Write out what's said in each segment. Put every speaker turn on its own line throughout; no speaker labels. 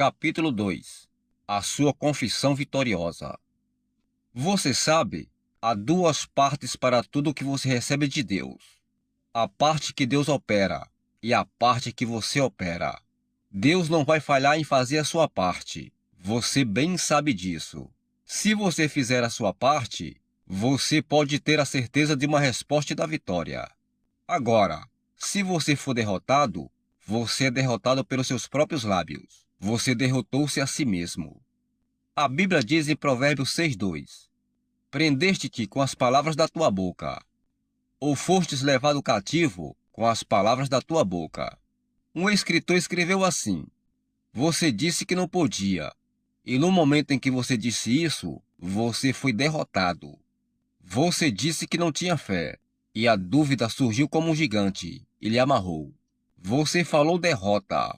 Capítulo 2. A sua confissão vitoriosa. Você sabe, há duas partes para tudo que você recebe de Deus. A parte que Deus opera e a parte que você opera. Deus não vai falhar em fazer a sua parte. Você bem sabe disso. Se você fizer a sua parte, você pode ter a certeza de uma resposta e da vitória. Agora, se você for derrotado, você é derrotado pelos seus próprios lábios. Você derrotou-se a si mesmo. A Bíblia diz em Provérbios 6:2: Prendeste-te com as palavras da tua boca, ou fostes levado cativo com as palavras da tua boca. Um escritor escreveu assim: Você disse que não podia, e no momento em que você disse isso, você foi derrotado. Você disse que não tinha fé, e a dúvida surgiu como um gigante e lhe amarrou. Você falou derrota,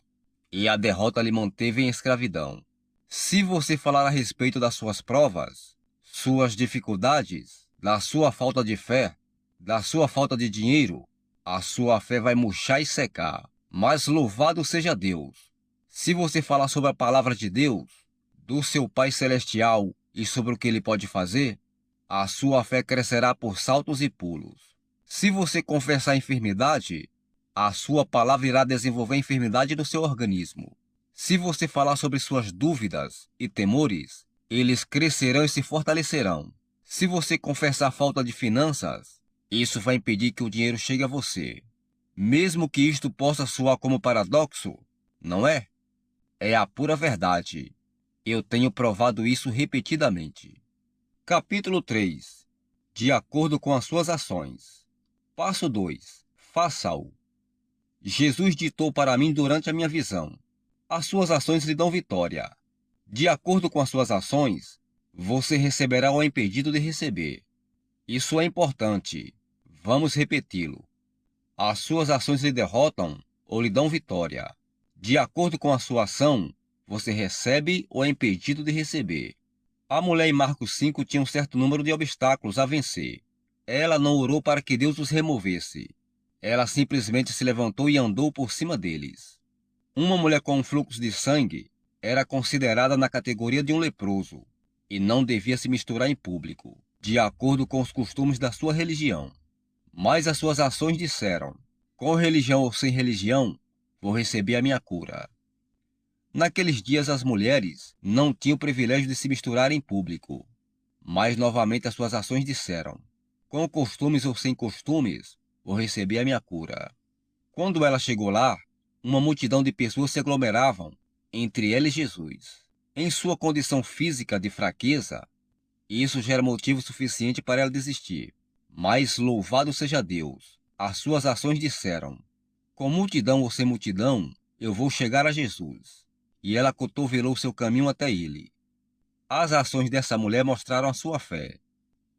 e a derrota lhe manteve em escravidão. Se você falar a respeito das suas provas, suas dificuldades, da sua falta de fé, da sua falta de dinheiro, a sua fé vai murchar e secar. Mas louvado seja Deus! Se você falar sobre a palavra de Deus, do seu Pai Celestial e sobre o que Ele pode fazer, a sua fé crescerá por saltos e pulos. Se você confessar a enfermidade, a sua palavra irá desenvolver a enfermidade do seu organismo. Se você falar sobre suas dúvidas e temores, eles crescerão e se fortalecerão. Se você confessar falta de finanças, isso vai impedir que o dinheiro chegue a você. Mesmo que isto possa soar como paradoxo, não é? É a pura verdade. Eu tenho provado isso repetidamente. Capítulo 3. De acordo com as suas ações. Passo 2. Faça-o. Jesus ditou para mim durante a minha visão: as suas ações lhe dão vitória. De acordo com as suas ações, você receberá o impedido de receber. Isso é importante. Vamos repeti-lo. As suas ações lhe derrotam ou lhe dão vitória. De acordo com a sua ação, você recebe ou é impedido de receber. A mulher em Marcos 5 tinha um certo número de obstáculos a vencer. Ela não orou para que Deus os removesse. Ela simplesmente se levantou e andou por cima deles. Uma mulher com um fluxo de sangue era considerada na categoria de um leproso e não devia se misturar em público, de acordo com os costumes da sua religião. Mas as suas ações disseram: com religião ou sem religião, vou receber a minha cura. Naqueles dias as mulheres não tinham o privilégio de se misturar em público. Mas novamente as suas ações disseram: com costumes ou sem costumes, vou receber a minha cura. Quando ela chegou lá, uma multidão de pessoas se aglomeravam, entre elas Jesus. Em sua condição física de fraqueza, isso já era motivo suficiente para ela desistir. Mas louvado seja Deus, as suas ações disseram: com multidão ou sem multidão, eu vou chegar a Jesus. E ela cotovelou seu caminho até ele. As ações dessa mulher mostraram a sua fé.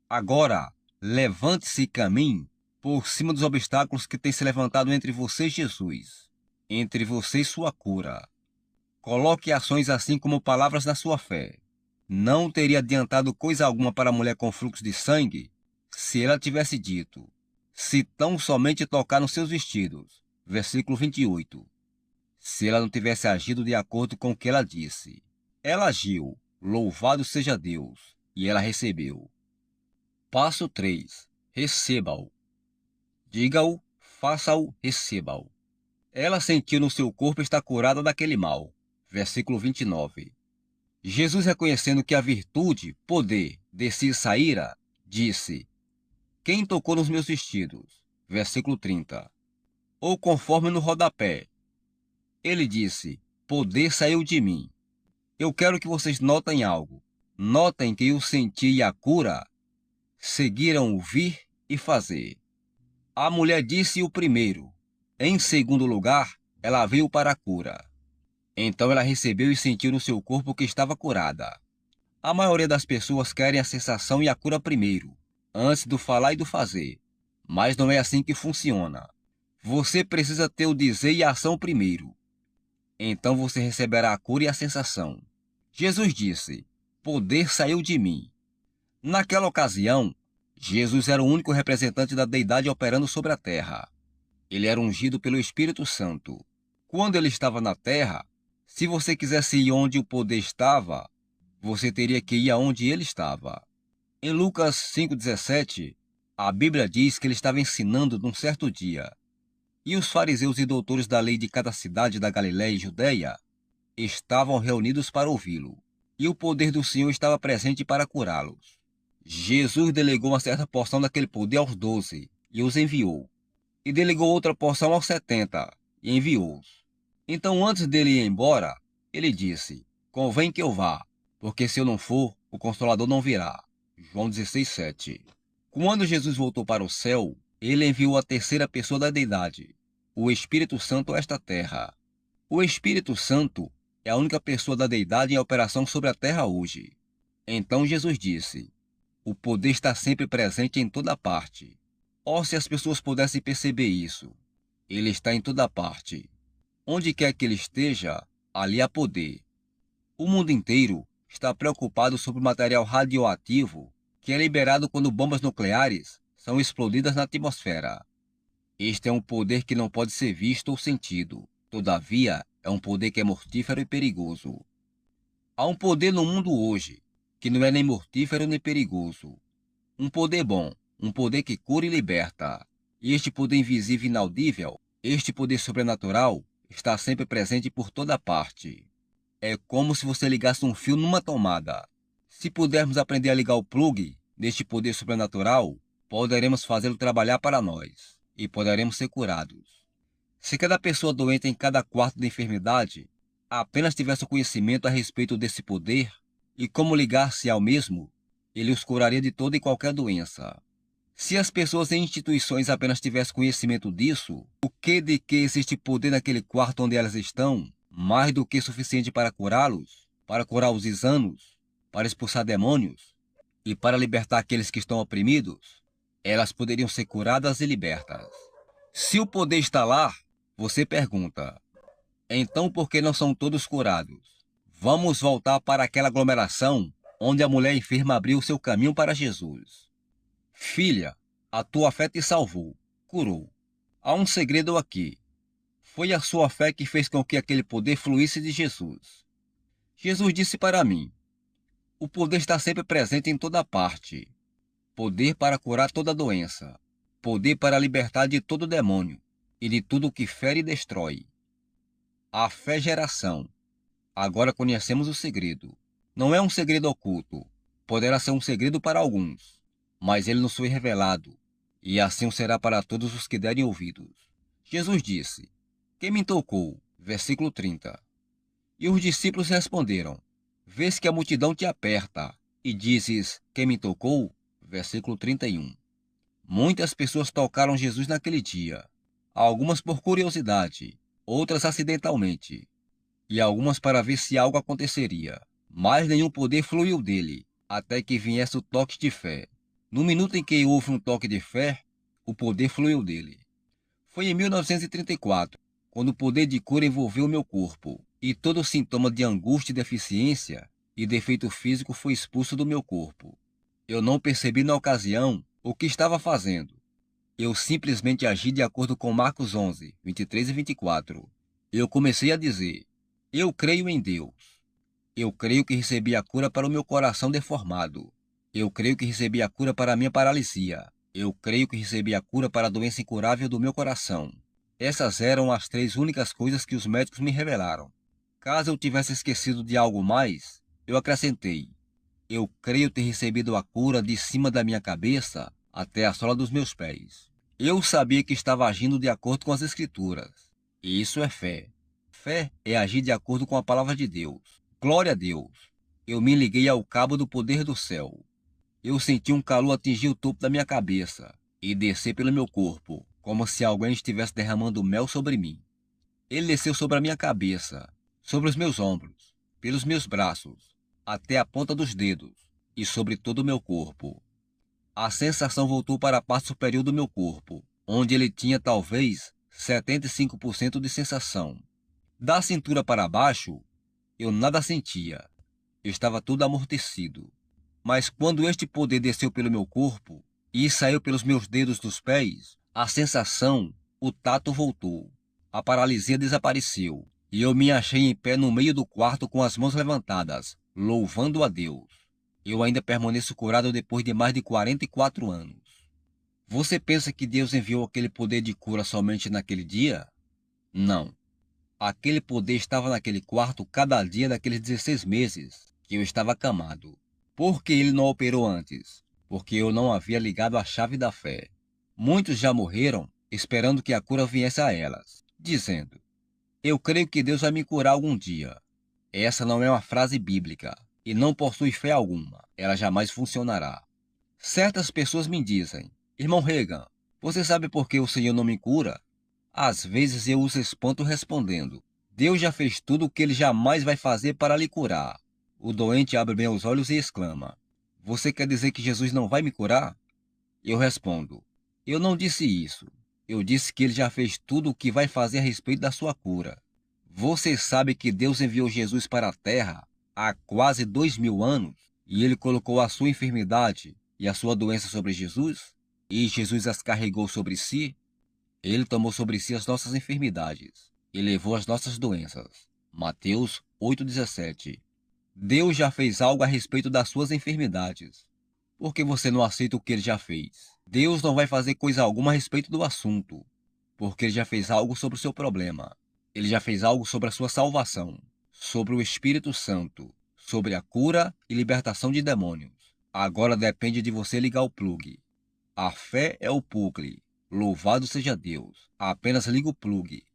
Agora, levante-se e caminhe por cima dos obstáculos que têm se levantado entre você e Jesus, entre você e sua cura. Coloque ações assim como palavras na sua fé. Não teria adiantado coisa alguma para a mulher com fluxo de sangue se ela tivesse dito: se tão somente tocar nos seus vestidos. Versículo 28. Se ela não tivesse agido de acordo com o que ela disse. Ela agiu, louvado seja Deus, e ela recebeu. Passo 3. Receba-o. Diga-o, faça-o, receba-o. Ela sentiu no seu corpo estar curada daquele mal. Versículo 29. Jesus, reconhecendo que a virtude, poder, de si saíra, disse: quem tocou nos meus vestidos? Versículo 30. Ou conforme no rodapé. Ele disse: poder saiu de mim. Eu quero que vocês notem algo. Notem que o sentir e a cura seguiram o vir e fazer. A mulher disse o primeiro. Em segundo lugar, ela veio para a cura. Então ela recebeu e sentiu no seu corpo que estava curada. A maioria das pessoas querem a sensação e a cura primeiro, antes do falar e do fazer. Mas não é assim que funciona. Você precisa ter o dizer e a ação primeiro. Então você receberá a cura e a sensação. Jesus disse: poder saiu de mim. Naquela ocasião, Jesus era o único representante da deidade operando sobre a terra. Ele era ungido pelo Espírito Santo. Quando ele estava na terra, Se você quisesse ir onde o poder estava, você teria que ir aonde ele estava. Em Lucas 5,17, a Bíblia diz que ele estava ensinando num certo dia, e os fariseus e doutores da lei de cada cidade da Galiléia e Judéia estavam reunidos para ouvi-lo, e o poder do Senhor estava presente para curá-los. Jesus delegou uma certa porção daquele poder aos 12 e os enviou, e delegou outra porção aos 70 e enviou-os. Então, antes dele ir embora, ele disse: convém que eu vá, porque se eu não for, o Consolador não virá. João 16:7. Quando Jesus voltou para o céu, ele enviou a terceira pessoa da deidade, o Espírito Santo a esta terra. O Espírito Santo é a única pessoa da deidade em operação sobre a terra hoje. Então Jesus disse: o poder está sempre presente em toda parte. Oh, se as pessoas pudessem perceber isso. Ele está em toda parte. Onde quer que ele esteja, ali há poder. O mundo inteiro está preocupado sobre o material radioativo que é liberado quando bombas nucleares são explodidas na atmosfera. Este é um poder que não pode ser visto ou sentido. Todavia, é um poder que é mortífero e perigoso. Há um poder no mundo hoje que não é nem mortífero nem perigoso. Um poder bom, um poder que cura e liberta. E este poder invisível e inaudível, este poder sobrenatural, está sempre presente por toda parte. É como se você ligasse um fio numa tomada. Se pudermos aprender a ligar o plugue deste poder sobrenatural, poderemos fazê-lo trabalhar para nós e poderemos ser curados. Se cada pessoa doente em cada quarto de enfermidade apenas tivesse o conhecimento a respeito desse poder e como ligar-se ao mesmo, ele os curaria de toda e qualquer doença. Se as pessoas em instituições apenas tivessem conhecimento disso, o que de que existe poder naquele quarto onde elas estão, mais do que suficiente para curá-los, para curar os insanos, para expulsar demônios e para libertar aqueles que estão oprimidos, elas poderiam ser curadas e libertas. Se o poder está lá, você pergunta: então por que não são todos curados? Vamos voltar para aquela aglomeração onde a mulher enferma abriu seu caminho para Jesus. Filha, a tua fé te salvou, curou. Há um segredo aqui. Foi a sua fé que fez com que aquele poder fluísse de Jesus. Jesus disse para mim: o poder está sempre presente em toda parte. Poder para curar toda doença. Poder para libertar de todo demônio e de tudo que fere e destrói. A fé gera ação. Agora conhecemos o segredo. Não é um segredo oculto. Poderá ser um segredo para alguns, mas ele nos foi revelado, e assim o será para todos os que derem ouvidos. Jesus disse: quem me tocou? Versículo 30. E os discípulos responderam: vês que a multidão te aperta, e dizes: quem me tocou? Versículo 31. Muitas pessoas tocaram Jesus naquele dia, algumas por curiosidade, outras acidentalmente, e algumas para ver se algo aconteceria. Mas nenhum poder fluiu dele, até que viesse o toque de fé. No minuto em que houve um toque de fé, o poder fluiu dele. Foi em 1934, quando o poder de cura envolveu meu corpo, e todo sintoma de angústia e deficiência e defeito físico foi expulso do meu corpo. Eu não percebi na ocasião o que estava fazendo. Eu simplesmente agi de acordo com Marcos 11, 23 e 24. Eu comecei a dizer: eu creio em Deus. Eu creio que recebi a cura para o meu coração deformado. Eu creio que recebi a cura para a minha paralisia. Eu creio que recebi a cura para a doença incurável do meu coração. Essas eram as 3 únicas coisas que os médicos me revelaram. Caso eu tivesse esquecido de algo mais, eu acrescentei: eu creio ter recebido a cura de cima da minha cabeça até a sola dos meus pés. Eu sabia que estava agindo de acordo com as Escrituras. E isso é fé. Fé é agir de acordo com a palavra de Deus. Glória a Deus! Eu me liguei ao cabo do poder do céu. Eu senti um calor atingir o topo da minha cabeça e descer pelo meu corpo, como se alguém estivesse derramando mel sobre mim. Ele desceu sobre a minha cabeça, sobre os meus ombros, pelos meus braços, até a ponta dos dedos e sobre todo o meu corpo. A sensação voltou para a parte superior do meu corpo, onde ele tinha talvez 75% de sensação. Da cintura para baixo, eu nada sentia. Eu estava todo amortecido. Mas quando este poder desceu pelo meu corpo e saiu pelos meus dedos dos pés, a sensação, o tato voltou. A paralisia desapareceu e eu me achei em pé no meio do quarto com as mãos levantadas, louvando a Deus. Eu ainda permaneço curado depois de mais de 44 anos. Você pensa que Deus enviou aquele poder de cura somente naquele dia? Não. Aquele poder estava naquele quarto cada dia daqueles 16 meses que eu estava acamado. Por que ele não operou antes? Porque eu não havia ligado a chave da fé. Muitos já morreram esperando que a cura viesse a elas, dizendo: eu creio que Deus vai me curar algum dia. Essa não é uma frase bíblica e não possui fé alguma. Ela jamais funcionará. Certas pessoas me dizem: irmão Reagan, você sabe por que o Senhor não me cura? Às vezes eu os espanto respondendo: Deus já fez tudo o que ele jamais vai fazer para lhe curar. O doente abre bem os olhos e exclama: você quer dizer que Jesus não vai me curar? Eu respondo: eu não disse isso. Eu disse que ele já fez tudo o que vai fazer a respeito da sua cura. Você sabe que Deus enviou Jesus para a terra há quase 2000 anos e ele colocou a sua enfermidade e a sua doença sobre Jesus? E Jesus as carregou sobre si? Ele tomou sobre si as nossas enfermidades e levou as nossas doenças. Mateus 8,17. Deus já fez algo a respeito das suas enfermidades. Por que você não aceita o que ele já fez? Deus não vai fazer coisa alguma a respeito do assunto, porque ele já fez algo sobre o seu problema. Ele já fez algo sobre a sua salvação, sobre o Espírito Santo, sobre a cura e libertação de demônios. Agora depende de você ligar o plugue. A fé é o plugue. Louvado seja Deus. Apenas liga o plugue.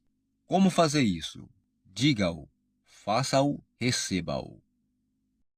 Como fazer isso? Diga-o, faça-o, receba-o.